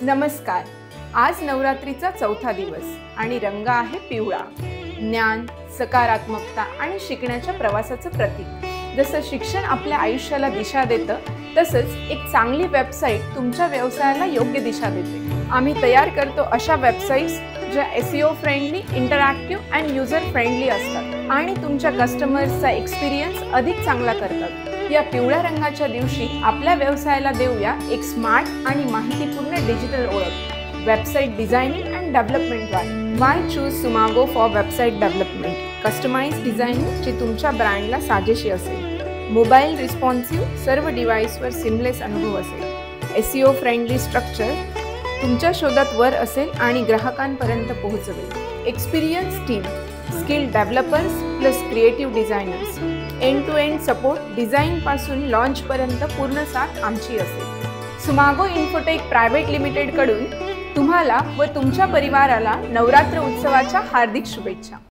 नमस्कार। आज नवरात्रीचा चौथा दिवस आणि रंग आहे पिवळा। ज्ञान, सकारात्मकता आणि शिकण्याच्या प्रवासाचं प्रतीक। जसं शिक्षण आपल्या आयुष्याला दिशा देतं, तसंच एक चांगली वेबसाईट तुमच्या व्यवसायाला योग्य दिशा देते। आम्ही तयार करतो अशा वेबसाईट्स ज्या SEO फ्रेंडली, इंटरॅक्टिव्ह आणि युजर फ्रेंडली असतात आणि तुमच्या कस्टमर्सचा एक्सपिरियन्स अधिक चांगला करतात। या पिवळ्या रंगाच्या दिवशी आपल्या व्यवसायाला देऊया एक स्मार्ट आणि माहितीपूर्ण डिजिटल ओळख। वेबसाईट डिझायनिंग अँड डेव्हलपमेंटद्वारे why choose Sumago for website development. Customized designing जी तुमच्या ब्रँडला साजेशी असेल। मोबाईल रिस्पॉन्सिव्ह, सर्व डिव्हाइसवर सिमलेस अनुभव असेल। SEO फ्रेंडली स्ट्रक्चर तुमच्या शोधात वर असेल आणि ग्राहकांपर्यंत पोहोचवेल। Experience team, skilled developers plus creative designers. End to end support, design पासून लॉन्च पर्यंत पूर्ण साथ आमची असेल। सुमागो इन्फोटेक प्रायव्हेट लिमिटेड कडून तुम्हाला व तुमच्या परिवाराला नवरात्र उत्सवाच्या हार्दिक शुभेच्छा।